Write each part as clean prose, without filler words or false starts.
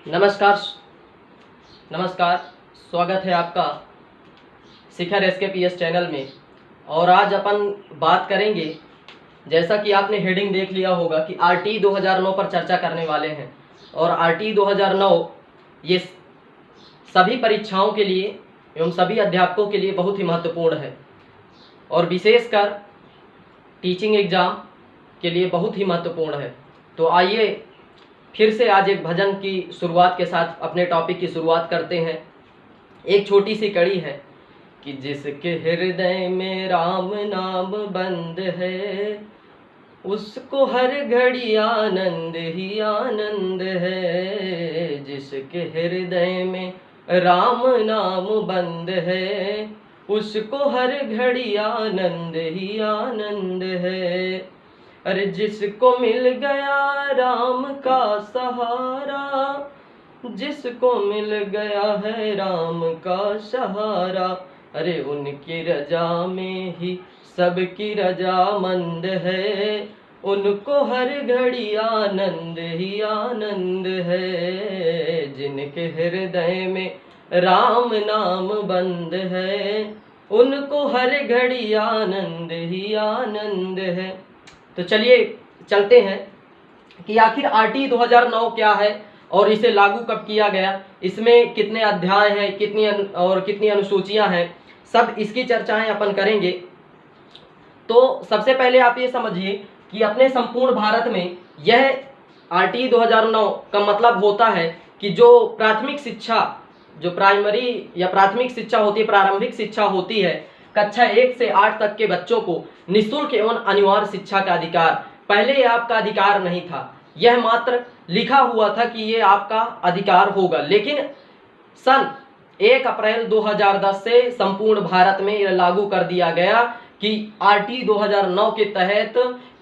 नमस्कार। नमस्कार, स्वागत है आपका शिखर SKPS चैनल में। और आज अपन बात करेंगे, जैसा कि आपने हेडिंग देख लिया होगा कि RTE 2009 पर चर्चा करने वाले हैं। और RTE 2009 ये सभी परीक्षाओं के लिए एवं सभी अध्यापकों के लिए बहुत ही महत्वपूर्ण है और विशेषकर टीचिंग एग्ज़ाम के लिए बहुत ही महत्वपूर्ण है। तो आइए फिर से आज एक भजन की शुरुआत के साथ अपने टॉपिक की शुरुआत करते हैं। एक छोटी सी कड़ी है कि जिसके हृदय में राम नाम बंद है, उसको हर घड़ी आनंद ही आनंद है। जिसके हृदय में राम नाम बंद है, उसको हर घड़ी आनंद ही आनंद है। अरे जिसको मिल गया राम का सहारा, जिसको मिल गया है राम का सहारा, अरे उनकी रजा में ही सबकी रजामंद है। उनको हर घड़ी आनंद ही आनंद है। जिनके हृदय में राम नाम बंद है, उनको हर घड़ी आनंद ही आनंद है। तो चलिए चलते हैं कि आखिर RTE 2009 क्या है और इसे लागू कब किया गया, इसमें कितने अध्याय हैं, कितनी अनुसूचियां हैं, सब इसकी चर्चाएं अपन करेंगे। तो सबसे पहले आप ये समझिए कि अपने संपूर्ण भारत में यह RTE 2009 का मतलब होता है कि जो प्राथमिक शिक्षा, जो प्राइमरी या प्राथमिक शिक्षा होती है, प्रारंभिक शिक्षा होती है, कक्षा 1 से 8 तक के बच्चों को निःशुल्क एवं अनिवार्य शिक्षा का अधिकार। पहले ये आपका अधिकार नहीं था, यह मात्र लिखा हुआ था कि ये आपका अधिकार होगा। लेकिन सन 1 अप्रैल 2010 से संपूर्ण भारत में यह लागू कर दिया गया कि RTE 2009 के तहत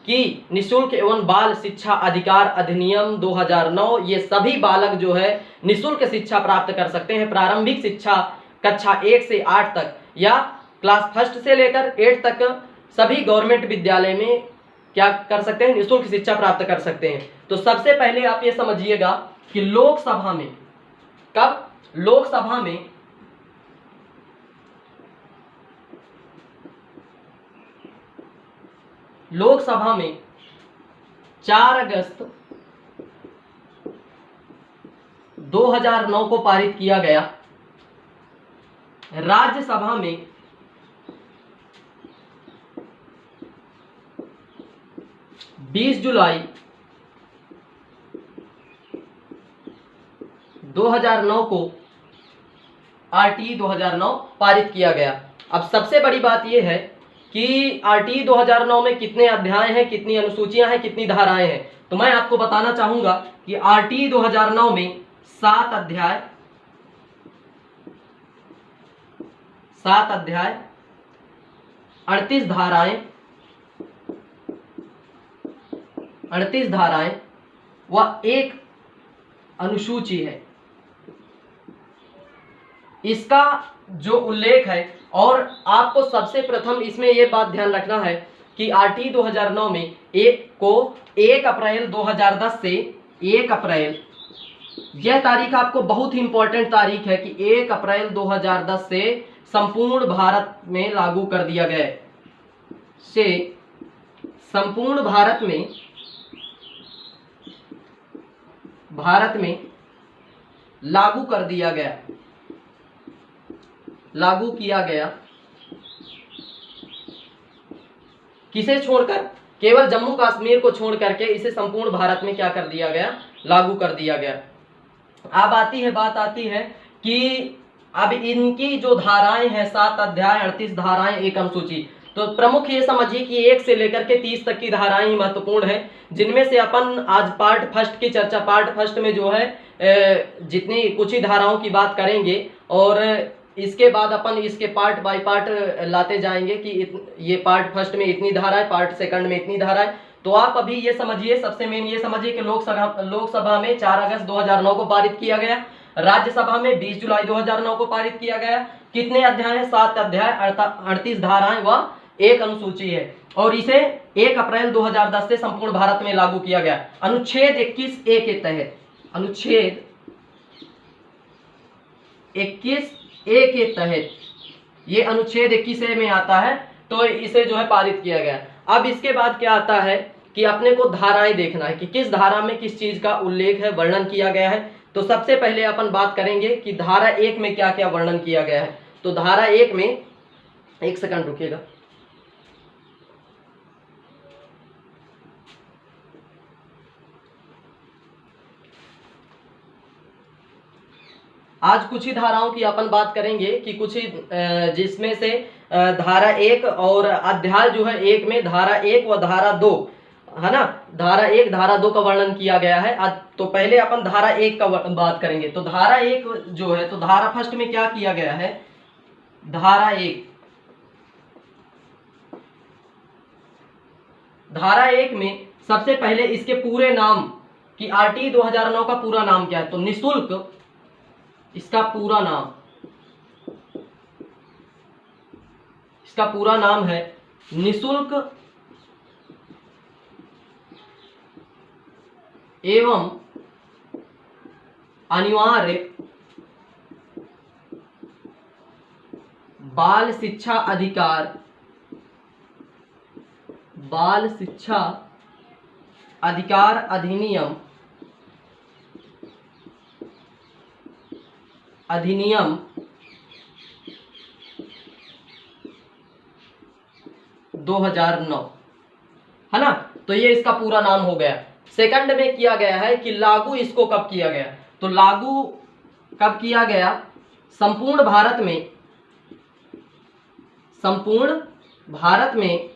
कि निःशुल्क एवं बाल शिक्षा अधिकार अधिनियम 2009, ये सभी बालक जो है निःशुल्क शिक्षा प्राप्त कर सकते हैं। प्रारंभिक शिक्षा कक्षा 1 से 8 तक या क्लास 1 से लेकर 8 तक सभी गवर्नमेंट विद्यालय में क्या कर सकते हैं, निःशुल्क शिक्षा प्राप्त कर सकते हैं। तो सबसे पहले आप ये समझिएगा कि लोकसभा में, कब? लोकसभा में 4 अगस्त 2009 को पारित किया गया। राज्यसभा में 20 जुलाई 2009 को RTE 2009 पारित किया गया। अब सबसे बड़ी बात यह है कि RTE 2009 में कितने अध्याय हैं, कितनी अनुसूचियां हैं, कितनी धाराएं हैं। तो मैं आपको बताना चाहूंगा कि RTE 2009 में 7 अध्याय, 38 धाराएं व 1 अनुसूची है। इसका जो उल्लेख है, और आपको सबसे प्रथम इसमें यह बात ध्यान रखना है कि RTE 2009 में 1 अप्रैल 2010 से 1 अप्रैल, यह तारीख आपको बहुत ही इंपॉर्टेंट तारीख है कि 1 अप्रैल 2010 से संपूर्ण भारत में लागू कर दिया गया से संपूर्ण भारत में लागू कर दिया गया, लागू किया गया। किसे छोड़कर? केवल जम्मू कश्मीर को छोड़ करके इसे संपूर्ण भारत में क्या कर दिया गया, लागू कर दिया गया। अब बात आती है कि अब इनकी जो धाराएं हैं, 7 अध्याय, 38 धाराएं, 1 अनुसूची। तो प्रमुख ये समझिए कि 1 से लेकर के 30 तक की धाराएं ही महत्वपूर्ण हैं, जिनमें से अपन आज पार्ट फर्स्ट की चर्चा, पार्ट फर्स्ट में जो है जितनी कुछ ही धाराओं की बात करेंगे और इसके बाद अपन इसके पार्ट बाय पार्ट लाते जाएंगे कि ये पार्ट फर्स्ट में इतनी धारा है, पार्ट सेकंड में इतनी धारा है। तो आप अभी ये समझिए, सबसे मेन ये समझिए कि लोकसभा में 4 अगस्त 2009 को पारित किया गया, राज्यसभा में 20 जुलाई 2009 को पारित किया गया। कितने अध्याय हैं? 7 अध्याय, 38 धाराएं व 1 अनुसूची है, और इसे 1 अप्रैल 2010 से संपूर्ण भारत में लागू किया गया। अनुच्छेद 21A के तहत, अनुच्छेद 21A के तहत, ये अनुच्छेद 21A में आता है, तो इसे जो है पारित किया गया। अब इसके बाद क्या आता है कि अपने को धाराएं देखना है कि किस धारा में किस चीज का उल्लेख है, वर्णन किया गया है। तो सबसे पहले अपन बात करेंगे कि धारा 1 में क्या क्या वर्णन किया गया है। तो धारा 1 में, एक सेकंड रुकिएगा, आज कुछ ही धाराओं की अपन बात करेंगे कि कुछ ही जिसमें से धारा 1 और अध्याय जो है 1 में धारा 1 व धारा 2 है ना, धारा 1 धारा 2 का वर्णन किया गया है। तो पहले अपन धारा 1 का बात करेंगे। तो धारा 1 जो है, तो धारा फर्स्ट में क्या किया गया है, धारा 1 में सबसे पहले इसके पूरे नाम कि आरटी 2009 का पूरा नाम क्या है। तो निशुल्क, इसका पूरा नाम है निशुल्क एवं अनिवार्य बाल शिक्षा अधिकार अधिनियम 2009 है ना। तो ये इसका पूरा नाम हो गया। सेकंड में किया गया है कि लागू इसको कब किया गया। तो लागू कब किया गया, संपूर्ण भारत में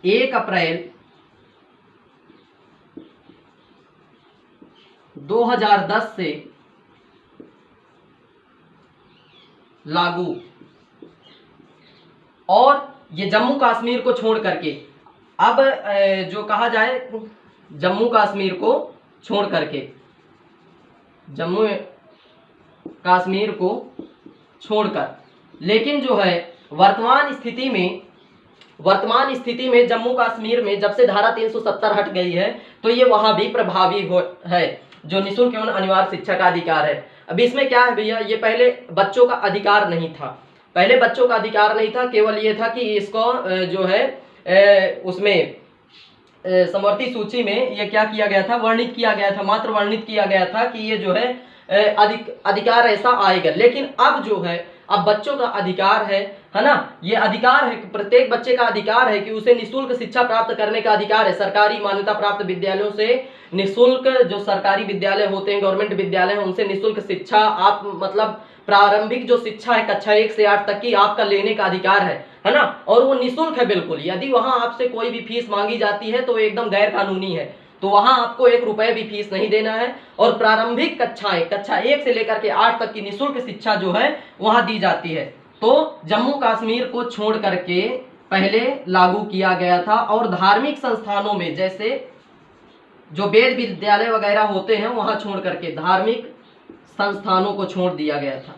1 अप्रैल 2010 से लागू। और ये जम्मू कश्मीर को छोड़ करके, अब जो कहा जाए जम्मू कश्मीर को छोड़ करके, जम्मू कश्मीर को छोड़कर, लेकिन जो है वर्तमान स्थिति में जम्मू कश्मीर में जब से धारा 370 हट गई है तो ये वहां भी प्रभावी है, जो निःशुल्क एवं अनिवार्य शिक्षा का अधिकार है। अब इसमें क्या है भैया, ये पहले बच्चों का अधिकार नहीं था, केवल ये था कि इसको जो है उसमें समवर्ती सूची में ये क्या किया गया था, वर्णित किया गया था, मात्र वर्णित किया गया था कि ये जो है अधिकार ऐसा आएगा। लेकिन अब जो है, अब बच्चों का अधिकार है ना, ये अधिकार है, प्रत्येक बच्चे का अधिकार है कि उसे निःशुल्क शिक्षा प्राप्त करने का अधिकार है। सरकारी मान्यता प्राप्त विद्यालयों से निःशुल्क, जो सरकारी विद्यालय होते हैं, गवर्नमेंट विद्यालय हैं, उनसे निःशुल्क शिक्षा आप मतलब प्रारंभिक जो शिक्षा है कक्षा 1 से 8 तक की आपका लेने का अधिकार है ना, और वो निःशुल्क है बिल्कुल। यदि वहां आपसे कोई भी फीस मांगी जाती है तो एकदम गैर कानूनी है, तो वहां आपको 1 रुपए भी फीस नहीं देना है। और प्रारंभिक कक्षाएं, कक्षा 1 से लेकर के 8 तक की निःशुल्क शिक्षा जो है वहां दी जाती है। तो जम्मू कश्मीर को छोड़ करके पहले लागू किया गया था। और धार्मिक संस्थानों में, जैसे जो वेद विद्यालय वगैरह होते हैं, वहां छोड़ करके धार्मिक संस्थानों को छोड़ दिया गया था,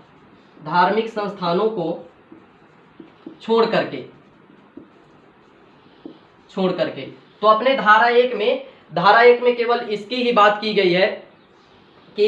धार्मिक संस्थानों को छोड़ करके। तो अपने धारा 1 में केवल इसकी ही बात की गई है कि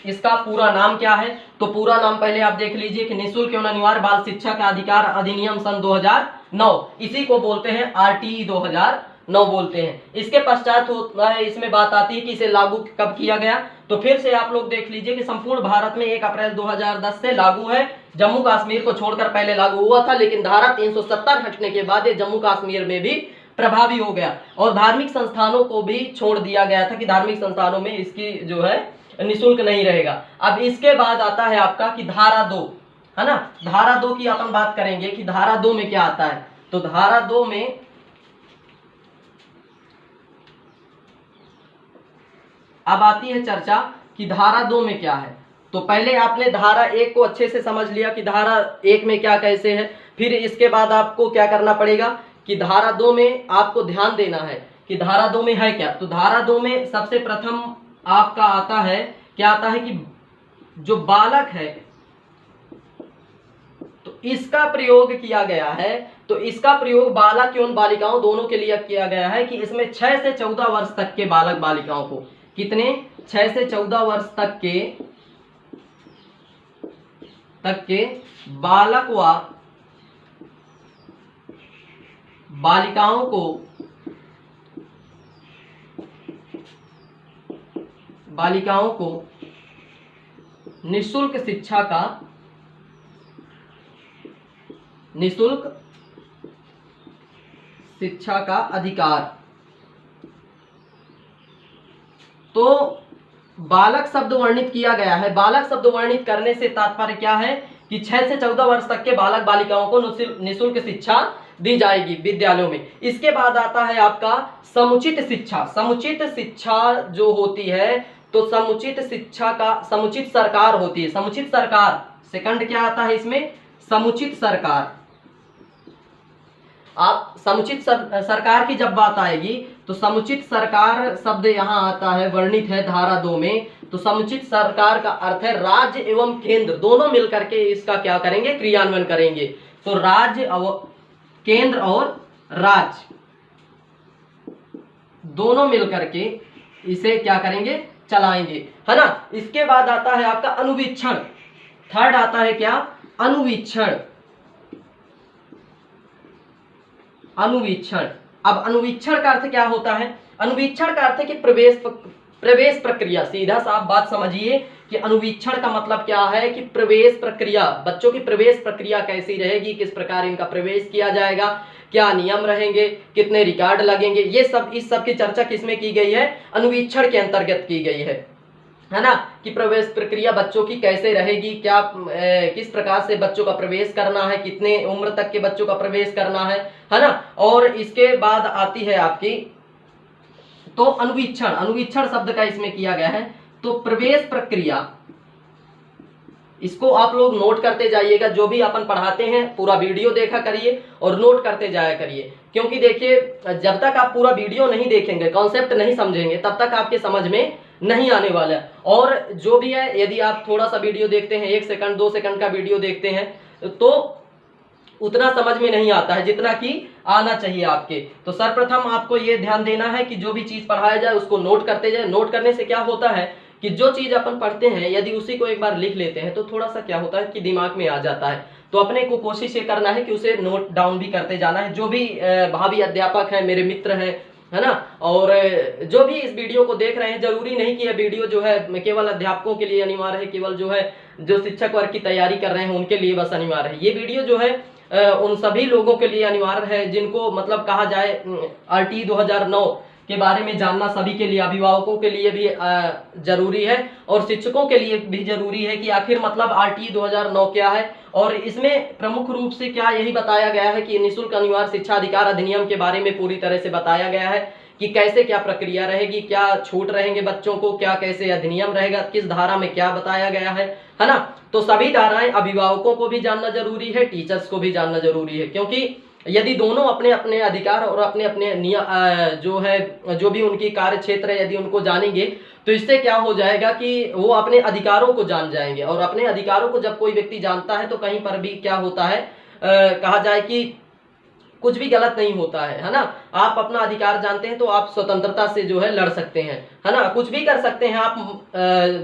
इसका पूरा नाम क्या है। तो पूरा नाम पहले आप देख लीजिए कि निःशुल्क एवं अनिवार्य बाल शिक्षा का अधिकार अधिनियम सन 2009, इसी को बोलते हैं आरटीई 2009 बोलते हैं। इसके पश्चात होता है, इसमें बात आती है कि इसे लागू कब किया गया। तो फिर से आप लोग देख लीजिए कि संपूर्ण भारत में 1 अप्रैल 2010 से लागू है। जम्मू कश्मीर को छोड़कर पहले लागू हुआ था, लेकिन धारा 370 हटने के बाद ये जम्मू कश्मीर में भी प्रभावी हो गया। और धार्मिक संस्थानों को भी छोड़ दिया गया था कि धार्मिक संस्थानों में इसकी जो है निःशुल्क नहीं रहेगा। अब इसके बाद आता है आपका कि धारा 2 है ना, धारा 2 की अपन बात करेंगे कि धारा 2 में क्या आता है। तो धारा 2 में अब आती है चर्चा कि धारा 2 में क्या है। तो पहले आपने धारा 1 को अच्छे से समझ लिया कि धारा 1 में क्या कैसे है, फिर इसके बाद आपको क्या करना पड़ेगा कि धारा 2 में आपको ध्यान देना है कि धारा 2 में है क्या। तो धारा 2 में सबसे प्रथम आपका आता है, क्या आता है कि जो बालक है, तो इसका प्रयोग किया गया है। तो इसका प्रयोग बालक एवं बालिकाओं दोनों के लिए किया गया है कि इसमें 6 से 14 वर्ष तक के बालक बालिकाओं को कितने 6 से 14 वर्ष तक के बालक व बालिकाओं को निःशुल्क शिक्षा का अधिकार। तो बालक शब्द वर्णित किया गया है। बालक शब्द वर्णित करने से तात्पर्य क्या है कि 6 से 14 वर्ष तक के बालक बालिकाओं को निःशुल्क शिक्षा दी जाएगी विद्यालयों में। इसके बाद आता है आपका समुचित शिक्षा। समुचित शिक्षा जो होती है, तो समुचित शिक्षा का समुचित सरकार होती है। समुचित सरकार सेकंड क्या आता है इसमें, समुचित सरकार। आप समुचित सरकार की जब बात आएगी तो समुचित सरकार शब्द यहाँ आता है, वर्णित है धारा 2 में। तो समुचित सरकार का अर्थ है राज्य एवं केंद्र दोनों मिलकर के इसका क्या करेंगे, क्रियान्वयन करेंगे। तो राज्य केंद्र और राज्य दोनों मिलकर के इसे क्या करेंगे, चलाएंगे, है ना। इसके बाद आता है आपका अनुवीक्षण। थर्ड आता है क्या, अनुवीक्षण। अनुवीक्षण। अब अनुवीक्षण का अर्थ क्या होता है, अनुवीक्षण का अर्थ है कि प्रवेश प्रक्रिया। सीधा साफ बात समझिए कि अनुवीक्षण का मतलब क्या है कि प्रवेश प्रक्रिया, बच्चों की प्रवेश प्रक्रिया कैसी रहेगी, किस प्रकार इनका प्रवेश किया जाएगा, क्या नियम रहेंगे, कितने रिकॉर्ड लगेंगे, ये सब इस सब की चर्चा किसमें की गई है, अनुवीक्षण के अंतर्गत की गई है ना। कि प्रवेश प्रक्रिया बच्चों की कैसे रहेगी, क्या किस प्रकार से बच्चों का प्रवेश करना है, कितने उम्र तक के बच्चों का प्रवेश करना है ना। और इसके बाद आती है आपकी तो अनुवीक्षण। अनुवीक्षण शब्द का इसमें किया गया है तो प्रवेश प्रक्रिया। इसको आप लोग नोट करते जाइएगा, जो भी अपन पढ़ाते हैं पूरा वीडियो देखा करिए और नोट करते जाया करिए। क्योंकि देखिए जब तक आप पूरा वीडियो नहीं देखेंगे, कॉन्सेप्ट नहीं समझेंगे, तब तक आपके समझ में नहीं आने वाला है। और जो भी है, यदि आप थोड़ा सा वीडियो देखते हैं, 1 सेकंड 2 सेकंड का वीडियो देखते हैं, तो उतना समझ में नहीं आता है जितना कि आना चाहिए आपके। तो सर्वप्रथम आपको ये ध्यान देना है कि जो भी चीज पढ़ाया जाए उसको नोट करते जाए। नोट करने से क्या होता है कि जो चीज अपन पढ़ते हैं यदि उसी को एक बार लिख लेते हैं तो थोड़ा सा क्या होता है कि दिमाग में आ जाता है। तो अपने को कोशिश ये करना है कि उसे नोट डाउन भी करते जाना है। जो भी भावी अध्यापक हैं, मेरे मित्र हैं, है ना, और जो भी इस वीडियो को देख रहे हैं, जरूरी नहीं कि यह वीडियो जो है केवल अध्यापकों के लिए अनिवार्य है, केवल जो है जो शिक्षक वर्ग की तैयारी कर रहे हैं उनके लिए बस अनिवार्य है। ये वीडियो जो है उन सभी लोगों के लिए अनिवार्य है जिनको मतलब कहा जाए RTE 2009 के बारे में जानना सभी के लिए, अभिभावकों के लिए भी जरूरी है और शिक्षकों के लिए भी जरूरी है कि आखिर मतलब RTE 2009 क्या है। और इसमें प्रमुख रूप से क्या यही बताया गया है कि निःशुल्क अनिवार्य शिक्षा अधिकार अधिनियम के बारे में पूरी तरह से बताया गया है कि कैसे क्या प्रक्रिया रहेगी, क्या छूट रहेंगे बच्चों को, क्या कैसे अधिनियम रहेगा, किस धारा में क्या बताया गया है ना। तो सभी धाराएं अभिभावकों को भी जानना जरूरी है, टीचर्स को भी जानना जरूरी है। क्योंकि यदि दोनों अपने अपने अधिकार और अपने अपने जो है जो भी उनकी कार्य क्षेत्र है यदि उनको जानेंगे तो इससे क्या हो जाएगा कि वो अपने अधिकारों को जान जाएंगे। और अपने अधिकारों को जब कोई व्यक्ति जानता है तो कहीं पर भी क्या होता है, कहा जाए कि कुछ भी गलत नहीं होता है ना। आप अपना अधिकार जानते हैं तो आप स्वतंत्रता से जो है लड़ सकते हैं, है ना, कुछ भी कर सकते हैं। आप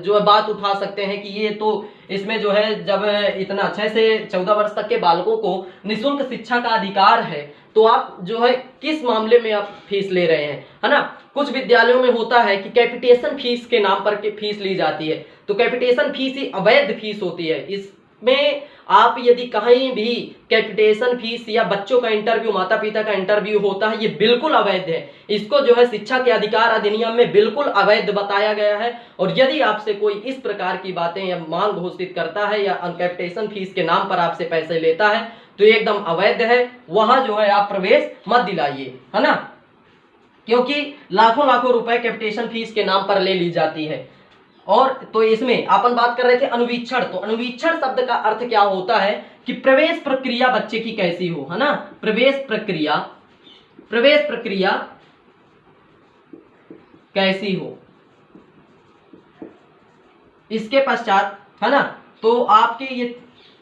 जो है बात उठा सकते हैं कि ये तो इसमें जो है जब इतना 6 से 14 वर्ष तक के बालकों को निःशुल्क शिक्षा का अधिकार है तो आप जो है किस मामले में आप फीस ले रहे हैं, है ना। कुछ विद्यालयों में होता है कि कैपिटेशन फीस के नाम पर के फीस ली जाती है। तो कैपिटेशन फीस ही अवैध फीस होती है। इसमें आप यदि कहीं भी कैपिटेशन फीस या बच्चों का इंटरव्यू, माता पिता का इंटरव्यू होता है, ये बिल्कुल अवैध है। इसको जो है शिक्षा के अधिकार अधिनियम में बिल्कुल अवैध बताया गया है। और यदि आपसे कोई इस प्रकार की बातें या मांग घोषित करता है या कैपिटेशन फीस के नाम पर आपसे पैसे लेता है तो ये एकदम अवैध है। वहां जो है आप प्रवेश मत दिलाइए, है ना, क्योंकि लाखों लाखों रुपए कैपिटेशन फीस के नाम पर ले ली जाती है। और तो इसमें अपन बात कर रहे थे अनुवीक्षण। तो अनुवीक्षण शब्द का अर्थ क्या होता है कि प्रवेश प्रक्रिया बच्चे की कैसी हो, है ना, प्रवेश प्रक्रिया कैसी हो। इसके पश्चात, है ना, तो आपके ये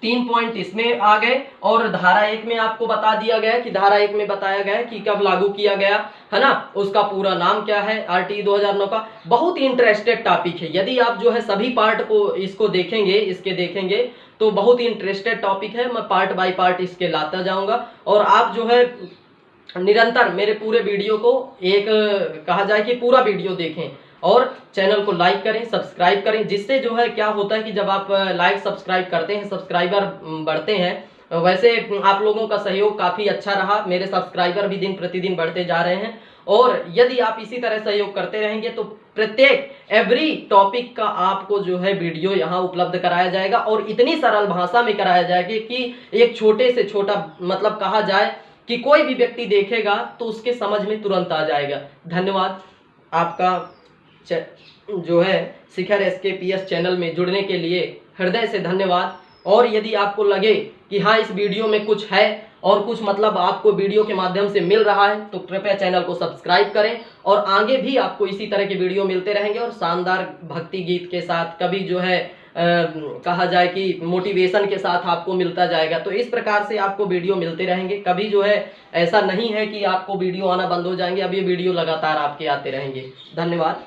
3 पॉइंट इसमें आ गए और धारा 1 में आपको बता दिया गया कि धारा 1 में बताया गया कि कब लागू किया गया है ना, उसका पूरा नाम क्या है, आरटीई 2009 का। बहुत ही इंटरेस्टेड टॉपिक है, यदि आप जो है सभी पार्ट को इसको देखेंगे तो बहुत ही इंटरेस्टेड टॉपिक है। मैं पार्ट बाय पार्ट इसके लाता जाऊंगा और आप जो है निरंतर मेरे पूरे वीडियो को एक कहा जाए कि पूरा वीडियो देखें और चैनल को लाइक करें, सब्सक्राइब करें, जिससे जो है क्या होता है कि जब आप लाइक सब्सक्राइब करते हैं, सब्सक्राइबर बढ़ते हैं। वैसे आप लोगों का सहयोग काफ़ी अच्छा रहा, मेरे सब्सक्राइबर भी दिन प्रतिदिन बढ़ते जा रहे हैं और यदि आप इसी तरह सहयोग करते रहेंगे तो प्रत्येक एवरी टॉपिक का आपको जो है वीडियो यहाँ उपलब्ध कराया जाएगा और इतनी सरल भाषा में कराया जाएगा कि एक छोटे से छोटा मतलब कहा जाए कि कोई भी व्यक्ति देखेगा तो उसके समझ में तुरंत आ जाएगा। धन्यवाद आपका जो है शिखर SKPS चैनल में जुड़ने के लिए हृदय से धन्यवाद। और यदि आपको लगे कि हाँ इस वीडियो में कुछ है और कुछ मतलब आपको वीडियो के माध्यम से मिल रहा है तो कृपया चैनल को सब्सक्राइब करें और आगे भी आपको इसी तरह के वीडियो मिलते रहेंगे और शानदार भक्ति गीत के साथ, कभी जो है कहा जाए कि मोटिवेशन के साथ आपको मिलता जाएगा। तो इस प्रकार से आपको वीडियो मिलते रहेंगे, कभी जो है ऐसा नहीं है कि आपको वीडियो आना बंद हो जाएंगे, अब ये वीडियो लगातार आपके आते रहेंगे। धन्यवाद।